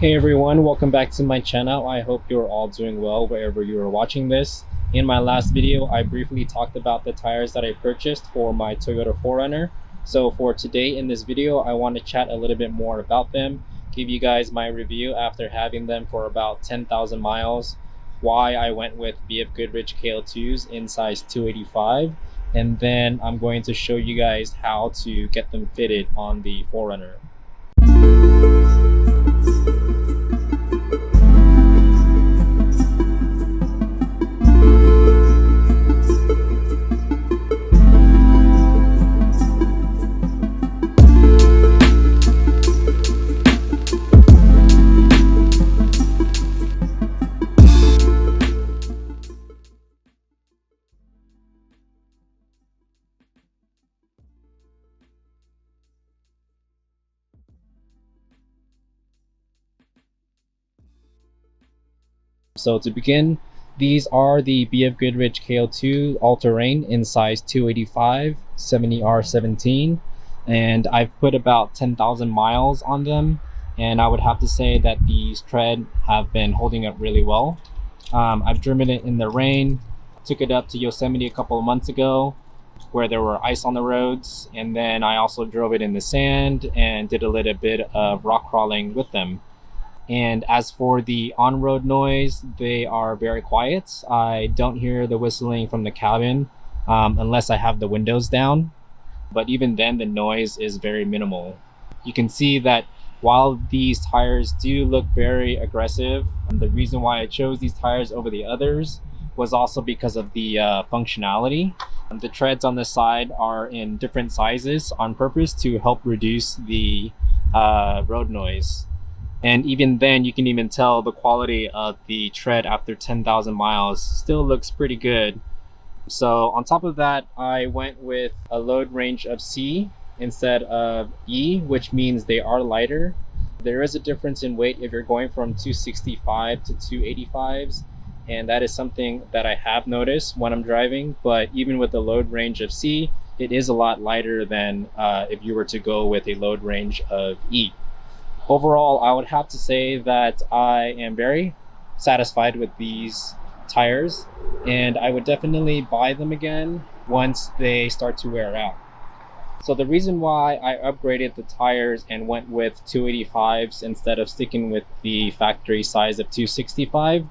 Hey everyone, welcome back to my channel. I hope you're all doing well wherever you are watching this. In my last video, I briefly talked about the tires that I purchased for my Toyota 4Runner. So for today in this video, I want to chat a little bit more about them, give you guys my review after having them for about 10,000 miles, why I went with BFGoodrich KO2s in size 285, and then I'm going to show you guys how to get them fitted on the 4Runner. So to begin, these are the BFGoodrich KO2 All-Terrain in size 285 70R17, and I've put about 10,000 miles on them, and I would have to say that these tread have been holding up really well. I've driven it in the rain, took it up to Yosemite a couple of months ago where there were ice on the roads, and then I also drove it in the sand and did a little bit of rock crawling with them. And as for the on-road noise, they are very quiet. I don't hear the whistling from the cabin unless I have the windows down, but even then the noise is very minimal. You can see that while these tires do look very aggressive, the reason why I chose these tires over the others was also because of the functionality. The treads on the side are in different sizes on purpose to help reduce the road noise. And even then, you can even tell the quality of the tread after 10,000 miles still looks pretty good. So on top of that, I went with a load range of C instead of E, which means they are lighter. There is a difference in weight if you're going from 265 to 285s, and that is something that I have noticed when I'm driving. But even with the load range of C, it is a lot lighter than if you were to go with a load range of E. Overall, I would have to say that I am very satisfied with these tires, and I would definitely buy them again once they start to wear out. So the reason why I upgraded the tires and went with 285s instead of sticking with the factory size of 265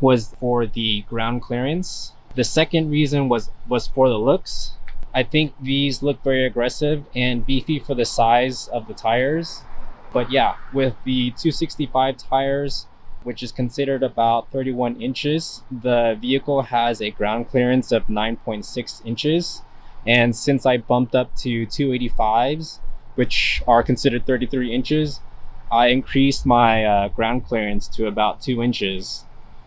was for the ground clearance. The second reason was for the looks. I think these look very aggressive and beefy for the size of the tires. But yeah, with the 265 tires, which is considered about 31 inches, the vehicle has a ground clearance of 9.6 inches. And since I bumped up to 285s, which are considered 33 inches, I increased my ground clearance to about 2 inches.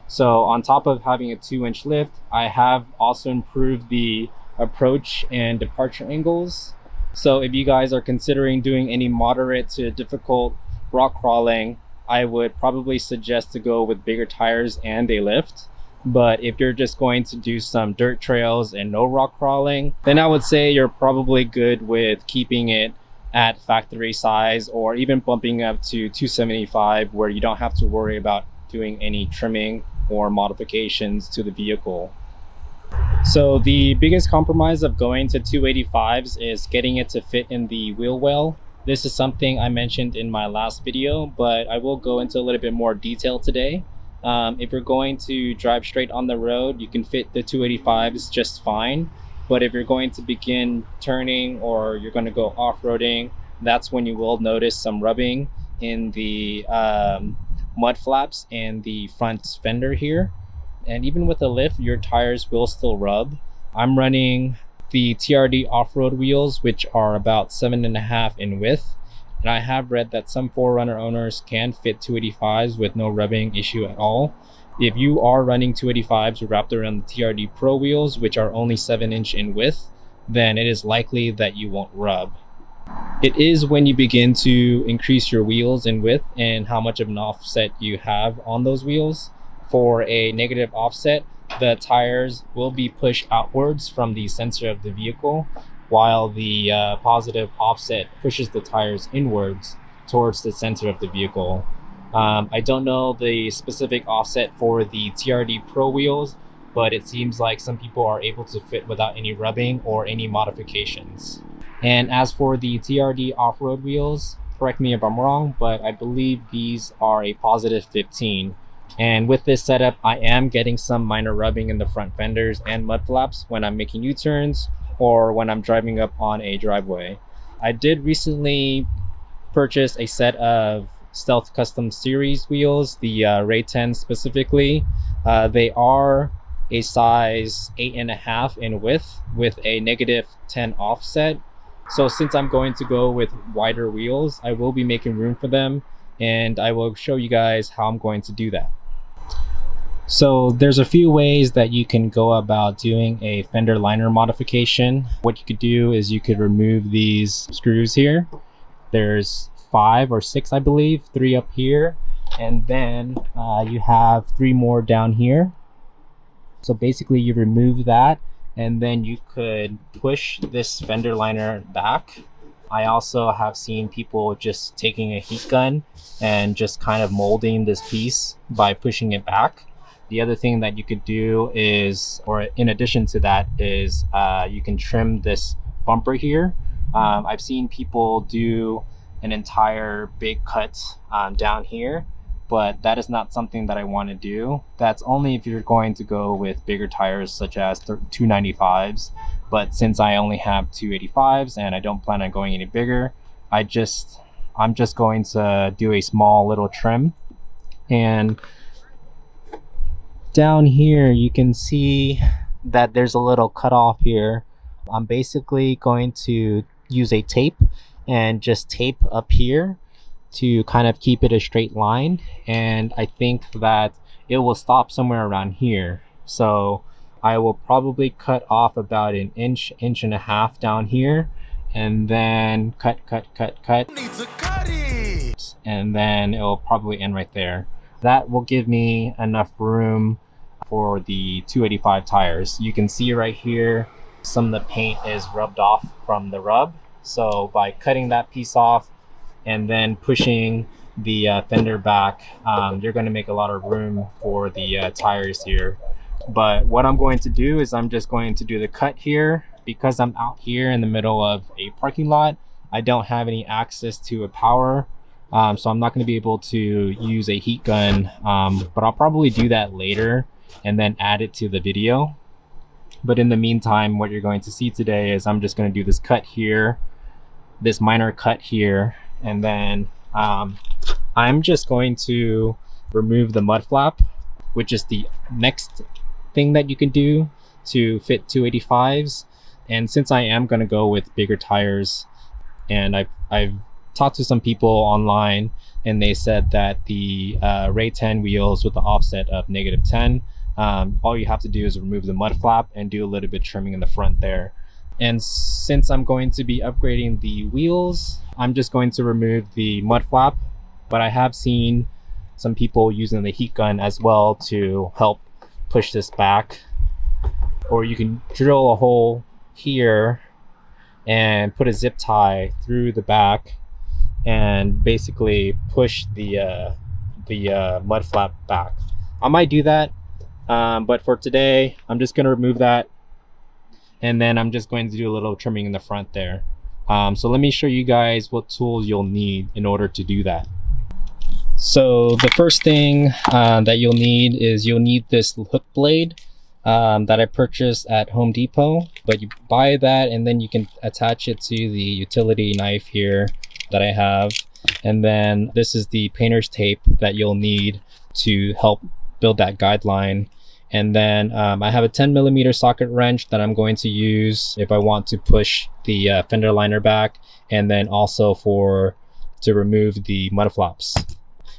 So on top of having a 2-inch lift, I have also improved the approach and departure angles. So if you guys are considering doing any moderate to difficult rock crawling, I would probably suggest to go with bigger tires and a lift. But if you're just going to do some dirt trails and no rock crawling, then I would say you're probably good with keeping it at factory size or even bumping up to 275 where you don't have to worry about doing any trimming or modifications to the vehicle. So the biggest compromise of going to 285s is getting it to fit in the wheel well. This is something I mentioned in my last video, but I will go into a little bit more detail today. If you're going to drive straight on the road, you can fit the 285s just fine. But if you're going to begin turning or you're going to go off-roading, that's when you will notice some rubbing in the mud flaps and the front fender here. And even with a lift, your tires will still rub. I'm running the TRD off-road wheels, which are about 7.5 in width. And I have read that some 4Runner owners can fit 285s with no rubbing issue at all. If you are running 285s wrapped around the TRD Pro wheels, which are only 7-inch in width, then it is likely that you won't rub. It is when you begin to increase your wheels in width and how much of an offset you have on those wheels. For a negative offset, the tires will be pushed outwards from the center of the vehicle, while the positive offset pushes the tires inwards towards the center of the vehicle. I don't know the specific offset for the TRD Pro wheels, but it seems like some people are able to fit without any rubbing or any modifications. And as for the TRD off-road wheels, correct me if I'm wrong, but I believe these are a positive 15. And with this setup, I am getting some minor rubbing in the front fenders and mud flaps when I'm making U-turns or when I'm driving up on a driveway. I did recently purchase a set of Stealth Custom Series wheels, the Ray 10 specifically. They are a size 8.5 in width with a -10 offset. So since I'm going to go with wider wheels, I will be making room for them, and I will show you guys how I'm going to do that. So there's a few ways that you can go about doing a fender liner modification. What you could do is you could remove these screws here. There's 5 or 6, I believe, 3 up here, and then you have 3 more down here. So basically you remove that, and then you could push this fender liner back. I also have seen people just taking a heat gun and just kind of molding this piece by pushing it back. The other thing that you could do is, or in addition to that, is you can trim this bumper here. I've seen people do an entire big cut down here, but that is not something that I want to do. That's only if you're going to go with bigger tires such as 295s. But since I only have 285s and I don't plan on going any bigger, I'm just going to do a small little trim. And down here you can see that there's a little cutoff here. I'm basically going to use a tape and just tape up here to kind of keep it a straight line, and I think that it will stop somewhere around here. So I will probably cut off about an inch and a half down here, and then cut, and then it will probably end right there. That will give me enough room for the 285 tires. You can see right here some of the paint is rubbed off from the rub, so by cutting that piece off and then pushing the fender back, you're going to make a lot of room for the tires here. But what I'm going to do is I'm just going to do the cut here. Because I'm out here in the middle of a parking lot, I don't have any access to a power, so I'm not going to be able to use a heat gun, but I'll probably do that later and then add it to the video. But in the meantime, what you're going to see today is I'm just going to do this cut here, this minor cut here, and then I'm just going to remove the mud flap, which is the next thing that you can do to fit 285s. And since I am going to go with bigger tires, and I've talked to some people online, and they said that the Ray 10 wheels with the offset of -10, all you have to do is remove the mud flap and do a little bit trimming in the front there. And since I'm going to be upgrading the wheels, I'm just going to remove the mud flap, but I have seen some people using the heat gun as well to help push this back. Or you can drill a hole here and put a zip tie through the back and basically push the mud flap back. I might do that, but for today I'm just going to remove that, and then I'm just going to do a little trimming in the front there. So let me show you guys what tools you'll need in order to do that. So the first thing that you'll need is you'll need this hook blade that I purchased at Home Depot. But you buy that and then you can attach it to the utility knife here that I have. And then this is the painter's tape that you'll need to help build that guideline. And then I have a 10mm socket wrench that I'm going to use if I want to push the fender liner back, and then also to remove the mud flaps.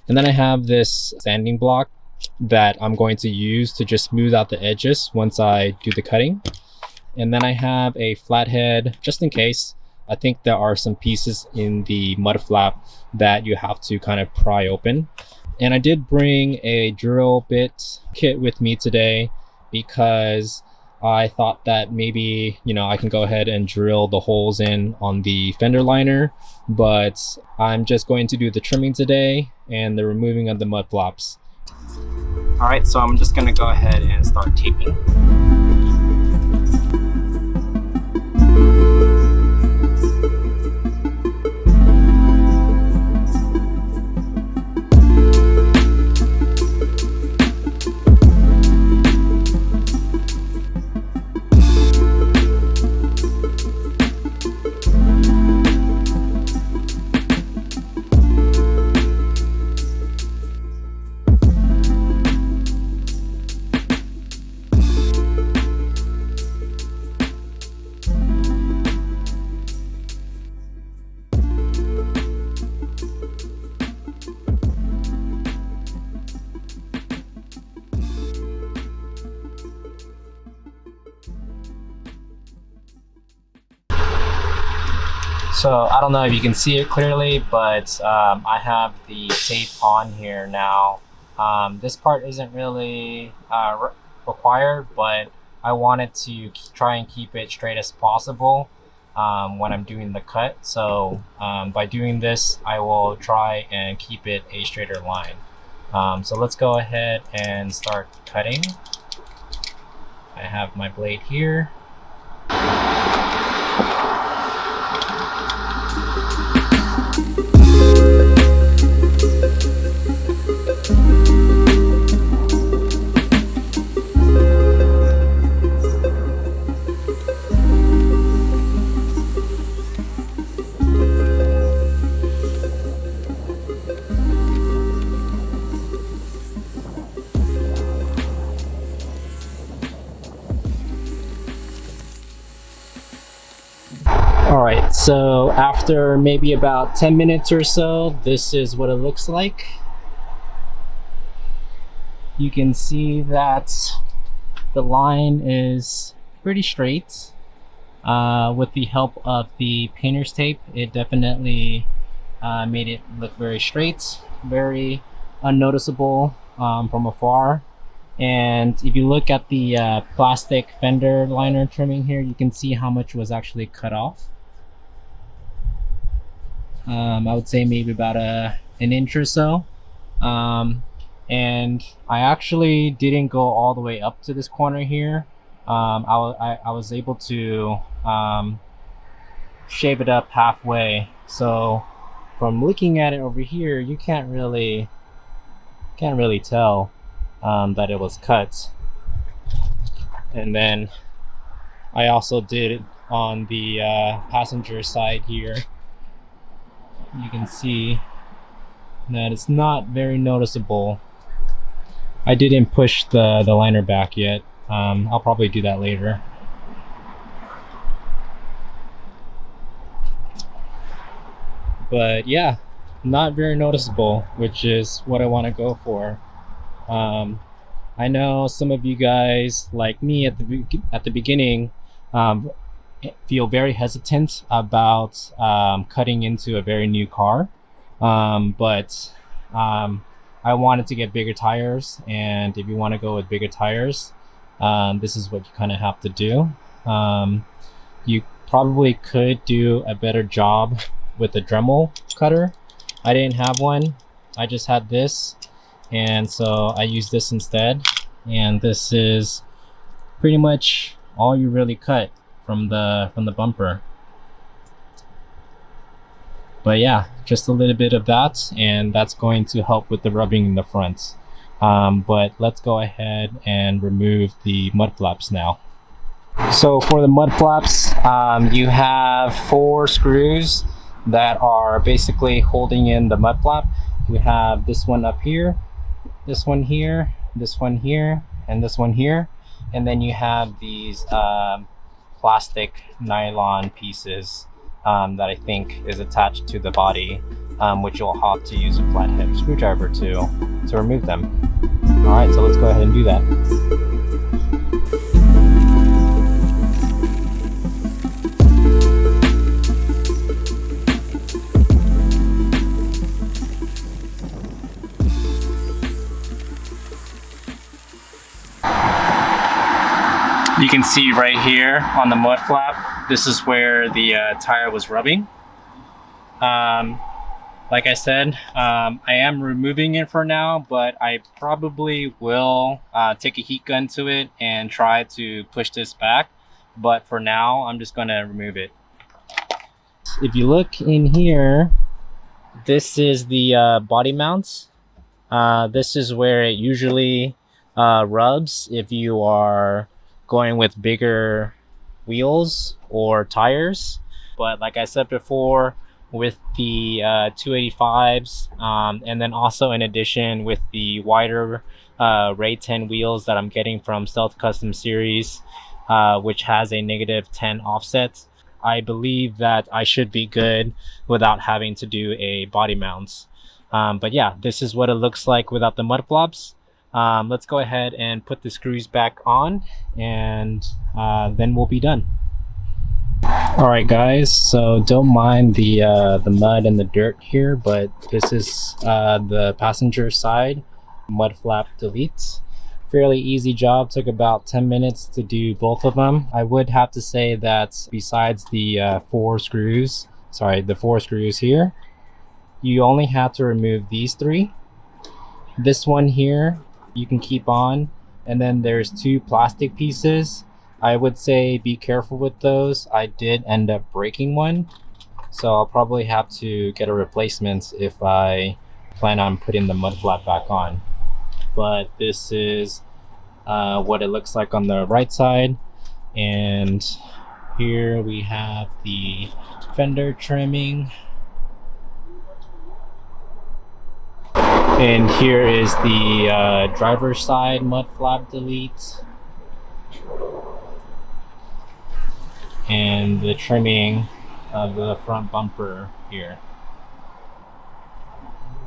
And then I have this sanding block that I'm going to use to just smooth out the edges once I do the cutting. And then I have a flathead just in case. I think there are some pieces in the mud flap that you have to kind of pry open. And I did bring a drill bit kit with me today because I thought that maybe, you know, I can go ahead and drill the holes in on the fender liner, but I'm just going to do the trimming today and the removing of the mud flaps. All right, so I'm just gonna go ahead and start taping. So I don't know if you can see it clearly, but I have the tape on here now. This part isn't really required, but I wanted to try and keep it straight as possible when I'm doing the cut. So by doing this, I will try and keep it a straighter line. So let's go ahead and start cutting. I have my blade here. Alright, so after maybe about 10 minutes or so, this is what it looks like. You can see that the line is pretty straight. With the help of the painter's tape, it definitely made it look very straight, very unnoticeable from afar. And if you look at the plastic fender liner trimming here, you can see how much was actually cut off. I would say maybe about an inch or so. And I actually didn't go all the way up to this corner here. I was able to shave it up halfway. So from looking at it over here, you can't really tell that it was cut. And then I also did it on the passenger side here. You can see that it's not very noticeable. I didn't push the liner back yet. I'll probably do that later. But yeah, not very noticeable, which is what I want to go for. I know some of you guys, like me at the beginning, feel very hesitant about cutting into a very new car, but I wanted to get bigger tires, and if you want to go with bigger tires, this is what you kind of have to do. You probably could do a better job with a Dremel cutter. I didn't have one, I just had this, and so I used this instead. And this is pretty much all you really cut from the bumper. But yeah, just a little bit of that, and that's going to help with the rubbing in the front. But let's go ahead and remove the mud flaps now. So for the mud flaps, you have 4 screws that are basically holding in the mud flap. You have this one up here, this one here, this one here, and this one here. And then you have these plastic nylon pieces that I think is attached to the body, which you'll have to use a flathead screwdriver to remove them. All right, so let's go ahead and do that. You can see right here on the mud flap, this is where the tire was rubbing. Like I said, I am removing it for now, but I probably will take a heat gun to it and try to push this back. But for now, I'm just gonna remove it. If you look in here, this is the body mounts. This is where it usually rubs if you are going with bigger wheels or tires. But like I said before, with the 285s, and then also in addition with the wider Ray 10 wheels that I'm getting from Stealth Custom Series, which has a -10 offset, I believe that I should be good without having to do a body mounts. But yeah, this is what it looks like without the mud flops. Let's go ahead and put the screws back on, and then we'll be done. All right, guys, so don't mind the mud and the dirt here, but this is the passenger side mud flap delete. Fairly easy job, took about 10 minutes to do both of them. I would have to say that besides the four screws here, you only have to remove these three. This one here you can keep on, and then there's two plastic pieces. I would say be careful with those. I did end up breaking one, so I'll probably have to get a replacement if I plan on putting the mud flap back on. But this is what it looks like on the right side, and here we have the fender trimming, and here is the driver's side mud flap delete, and the trimming of the front bumper here.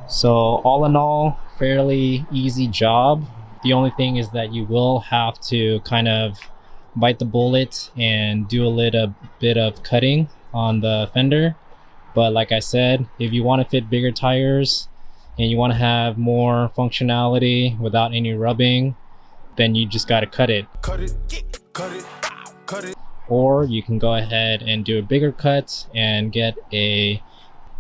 So all in all, fairly easy job. The only thing is that you will have to kind of bite the bullet and do a little bit of cutting on the fender. But like I said, if you want to fit bigger tires and you want to have more functionality without any rubbing, then you just got to cut it. Cut it, cut it, cut it. Or you can go ahead and do a bigger cut and get a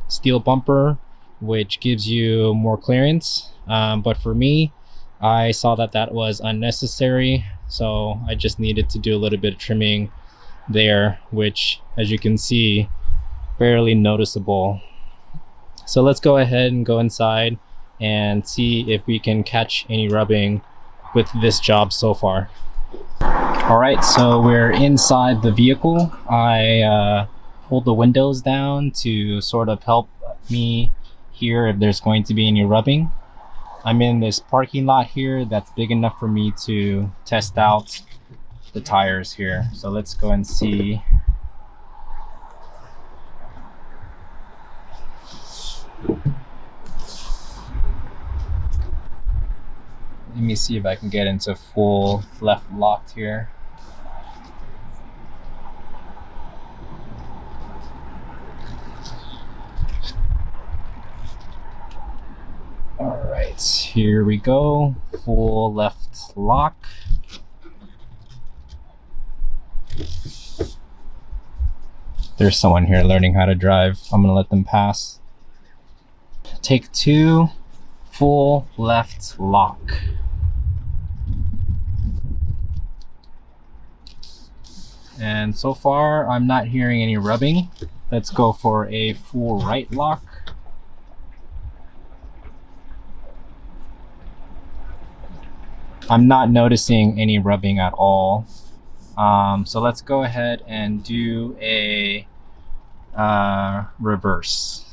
steel bumper, which gives you more clearance. But for me, I saw that that was unnecessary, so I just needed to do a little bit of trimming there, which, as you can see, barely noticeable. So let's go ahead and go inside and see if we can catch any rubbing with this job so far. All right, so we're inside the vehicle. I pulled the windows down to sort of help me hear if there's going to be any rubbing. I'm in this parking lot here that's big enough for me to test out the tires here. So let's go and see. Let me see if I can get into full left locked here. All right, here we go. Full left lock. There's someone here learning how to drive. I'm gonna let them pass. Take two, full left lock. And so far, I'm not hearing any rubbing. Let's go for a full right lock. I'm not noticing any rubbing at all. So let's go ahead and do a reverse.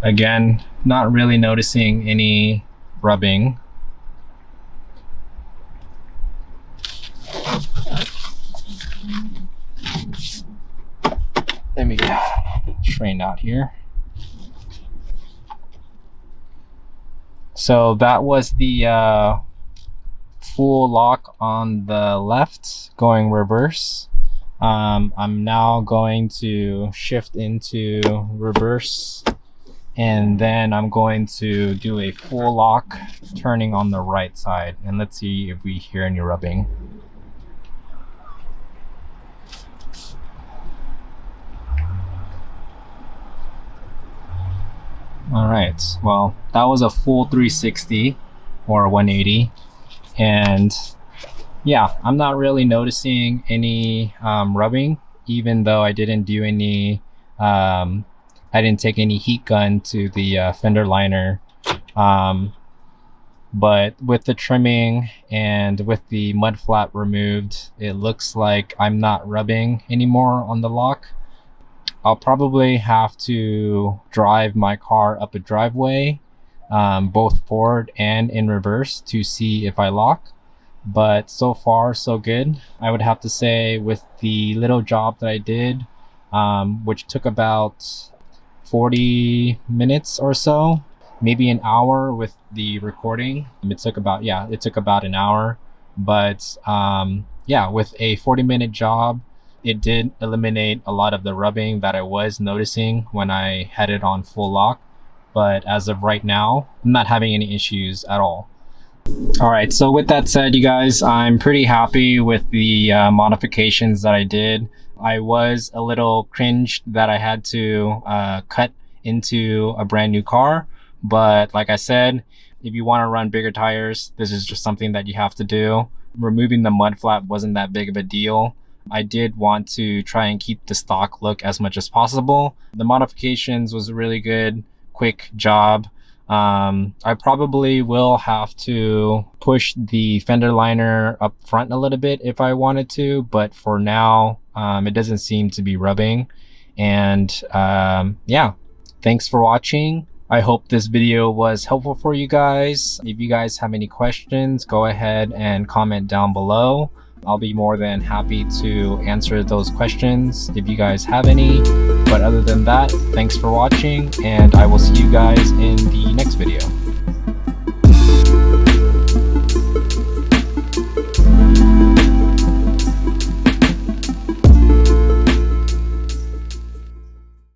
Again, not really noticing any rubbing. Let me straighten out here. So that was the full lock on the left, going reverse. I'm now going to shift into reverse, and then I'm going to do a full lock turning on the right side, and let's see if we hear any rubbing. All right, well, that was a full 360 or 180, and yeah, I'm not really noticing any rubbing, even though I didn't do any I didn't take any heat gun to the fender liner, but with the trimming and with the mud flap removed, it looks like I'm not rubbing anymore on the lock. I'll probably have to drive my car up a driveway, both forward and in reverse, to see if I lock. But so far so good. I would have to say, with the little job that I did, which took about 40 minutes or so, maybe an hour with the recording. It took about an hour. But yeah, with a 40-minute job, it did eliminate a lot of the rubbing that I was noticing when I had it on full lock. But as of right now, I'm not having any issues at all. All right, so with that said, you guys, I'm pretty happy with the modifications that I did. I was a little cringed that I had to cut into a brand new car, but like I said, if you want to run bigger tires, this is just something that you have to do. Removing the mud flap wasn't that big of a deal. I did want to try and keep the stock look as much as possible. The modifications was a really good, quick job. I probably will have to push the fender liner up front a little bit if I wanted to, but for now, it doesn't seem to be rubbing. And yeah, thanks for watching. I hope this video was helpful for you guys. If you guys have any questions, go ahead and comment down below. I'll be more than happy to answer those questions if you guys have any. But other than that, thanks for watching, and I will see you guys in the next video.